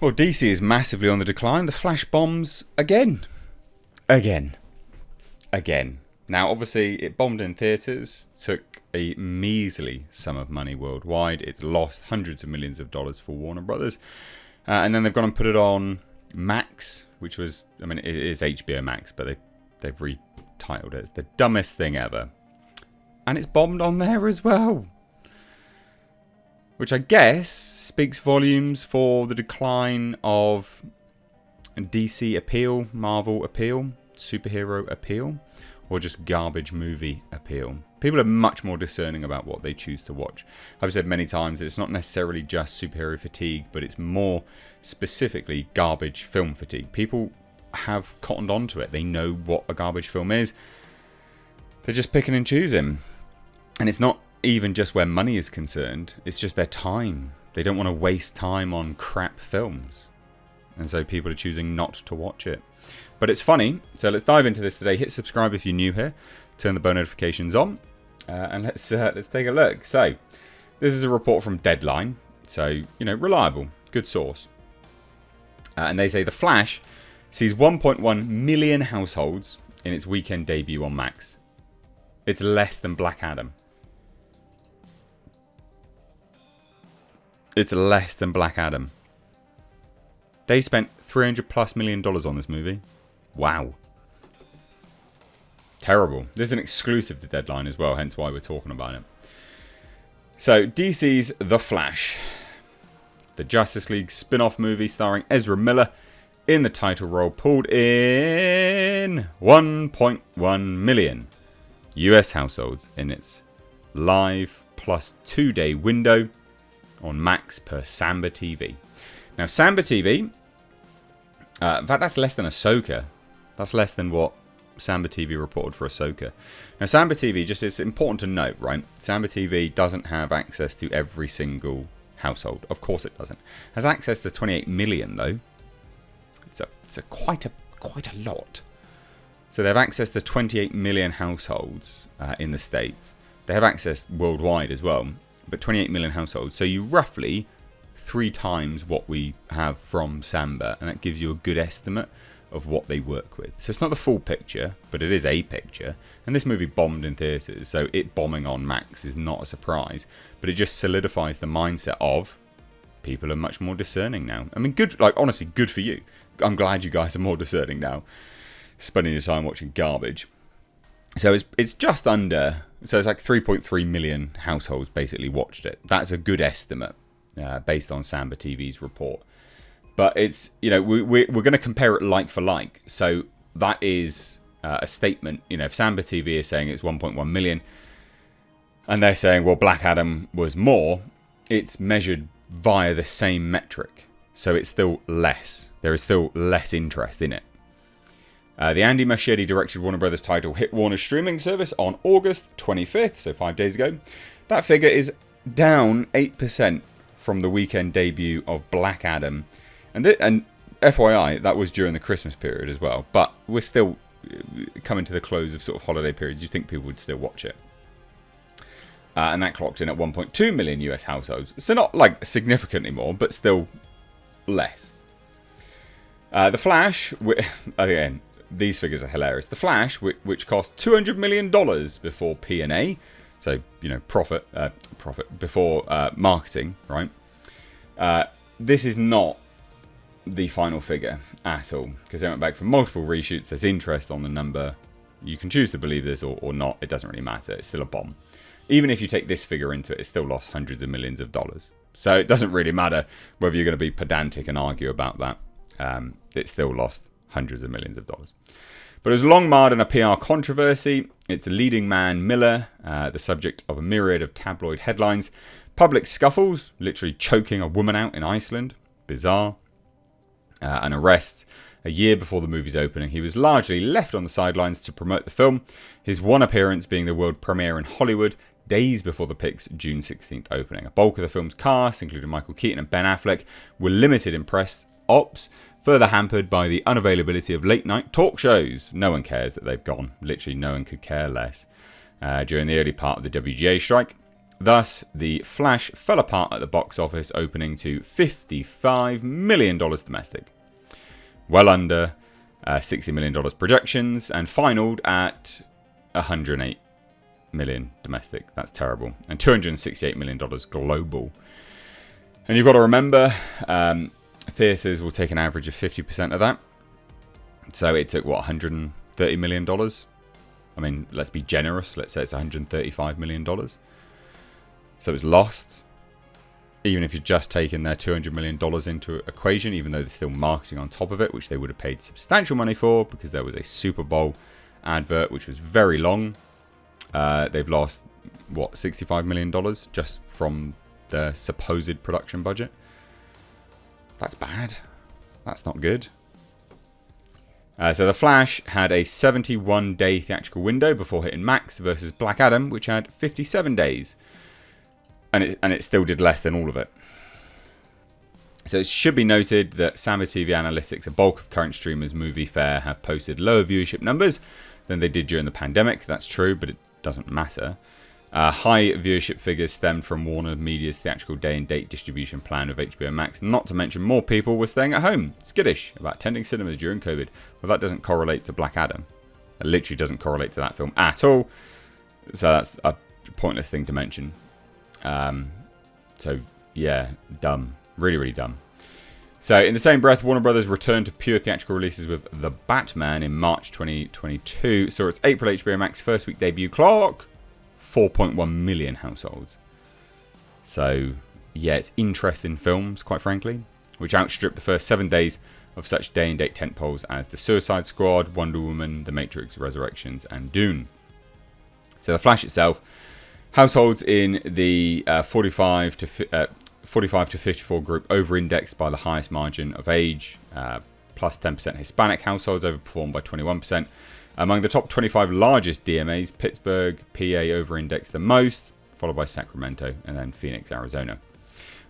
Well, DC is massively on the decline. The Flash bombs again. Again. Now, obviously, it bombed in theatres, took a measly sum of money worldwide. It's lost hundreds of millions of dollars for Warner Brothers. And then they've gone and put it on Max, which was, I mean, it is HBO Max, but they've retitled it. It's the dumbest thing ever. And it's bombed on there as well. Which I guess speaks volumes for the decline of DC appeal, Marvel appeal, superhero appeal, or just garbage movie appeal. People are much more discerning about what they choose to watch. I've said many times that it's not necessarily just superhero fatigue, but it's more specifically garbage film fatigue. People have cottoned onto it. They know what a garbage film is. They're just picking and choosing. And it's not even just where money is concerned, it's just their time. They don't want to waste time on crap films. And so people are choosing not to watch it. But it's funny, so let's dive into this today. Hit subscribe if you're new here. Turn the bell notifications on. And let's take a look. So, this is a report from Deadline. So, reliable, good source. And they say The Flash sees 1.1 million households in its weekend debut on Max. It's less than Black Adam. It's less than Black Adam. They spent $300+ million on this movie. Wow. Terrible. This is an exclusive to Deadline as well, hence why we're talking about it. So, DC's The Flash. The Justice League spin-off movie starring Ezra Miller in the title role pulled in 1.1 million US households in its live plus 2-day window on Max per Samba TV. Now, Samba TV, in fact, that's less than Ahsoka. That's less than what Samba TV reported for Ahsoka. Now, Samba TV, just it's important to note, right? Samba TV doesn't have access to every single household. Of course it doesn't. It has access to 28 million, though. It's quite a lot. So they have access to 28 million households in the States. They have access worldwide as well. But 28 million households. So you roughly 3 times what we have from Samba. And that gives you a good estimate of what they work with. So it's not the full picture, but it is a picture. And this movie bombed in theatres. So it bombing on Max is not a surprise. But it just solidifies the mindset of people are much more discerning now. I mean, good, honestly, good for you. I'm glad you guys are more discerning now. Spending your time watching garbage. So it's just under, so it's like 3.3 million households basically watched it. That's a good estimate based on Samba TV's report. But it's, we're going to compare it like for like. So that is a statement. If Samba TV is saying it's 1.1 million and they're saying, well, Black Adam was more, it's measured via the same metric. So it's still less. There is still less interest in it. The Andy Muschietti directed Warner Brothers title hit Warner's streaming service on August 25th, so 5 days ago. That figure is down 8% from the weekend debut of Black Adam. And FYI, that was during the Christmas period as well. But we're still coming to the close of sort of holiday periods. You'd think people would still watch it. And that clocked in at 1.2 million US households. So not significantly more, but still less. The Flash, again, these figures are hilarious. The Flash, which cost $200 million before P&A, so, profit before marketing, right? This is not the final figure at all, because they went back for multiple reshoots. There's interest on the number. You can choose to believe this or not. It doesn't really matter. It's still a bomb. Even if you take this figure into it, it still lost hundreds of millions of dollars. So it doesn't really matter whether you're going to be pedantic and argue about that. It still lost hundreds of millions of dollars. But it was long marred in a PR controversy. Its leading man, Miller, the subject of a myriad of tabloid headlines. Public scuffles, literally choking a woman out in Iceland. Bizarre. An arrest a year before the movie's opening. He was largely left on the sidelines to promote the film. His one appearance being the world premiere in Hollywood days before the PIC's June 16th opening. A bulk of the film's cast, including Michael Keaton and Ben Affleck, were limited in press ops, further hampered by the unavailability of late-night talk shows. No one cares that they've gone. Literally, no one could care less. During the early part of the WGA strike, Thus, The Flash fell apart at the box office, opening to $55 million domestic, well under $60 million projections, and finaled at $108 million domestic. That's terrible. And $268 million global. And you've got to remember, theatres will take an average of 50% of that. So it took, what, $130 million? I mean, let's be generous. Let's say it's $135 million. So it's lost. Even if you're just taking their $200 million into equation, even though there's still marketing on top of it, which they would have paid substantial money for because there was a Super Bowl advert, which was very long. They've lost, what, $65 million just from the supposed production budget. That's bad. That's not good. So The Flash had a 71-day theatrical window before hitting Max versus Black Adam, which had 57 days. And it still did less than all of it. So it should be noted that Samba TV Analytics, a bulk of current streamers MovieFair, have posted lower viewership numbers than they did during the pandemic. That's true, but it doesn't matter. High viewership figures stemmed from Warner Media's theatrical day and date distribution plan of HBO Max, not to mention more people were staying at home, skittish about attending cinemas during COVID. Well, that doesn't correlate to Black Adam. It literally doesn't correlate to that film at all. So that's a pointless thing to mention. So yeah, dumb. Really, really dumb. So in the same breath, Warner Brothers returned to pure theatrical releases with The Batman in March 2022. Saw its April HBO Max first week debut clock 4.1 million households. So yeah, it's interesting films, quite frankly, which outstripped the first 7 days of such day and date tentpoles as The Suicide Squad, Wonder Woman, The Matrix Resurrections, and Dune. So The Flash itself, households in the 45 to 54 group over-indexed by the highest margin of age, plus 10% Hispanic households overperformed by 21%. Among the top 25 largest DMAs, Pittsburgh, PA over-indexed the most, followed by Sacramento, and then Phoenix, Arizona.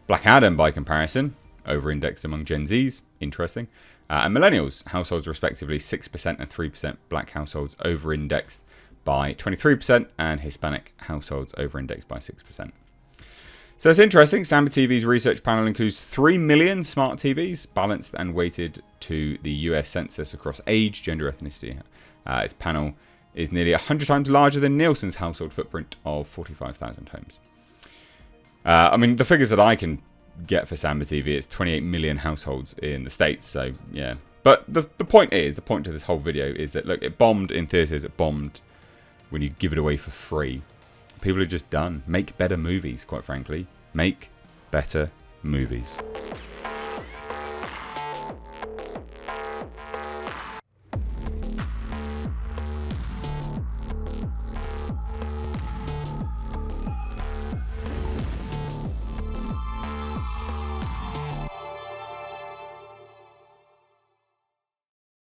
Black Adam, by comparison, over-indexed among Gen Zs, interesting, and millennials, households respectively 6% and 3%. Black households over-indexed by 23%, and Hispanic households over-indexed by 6%. So it's interesting. Samba TV's research panel includes 3 million smart TVs, balanced and weighted to the US census across age, gender, ethnicity. Its panel is nearly 100 times larger than Nielsen's household footprint of 45,000 homes. I mean, the figures that I can get for Samba TV is 28 million households in the States. So, yeah. But the point of this whole video is that, look, it bombed in theatres. It bombed when you give it away for free. People are just done. Make better movies, quite frankly. Make better movies.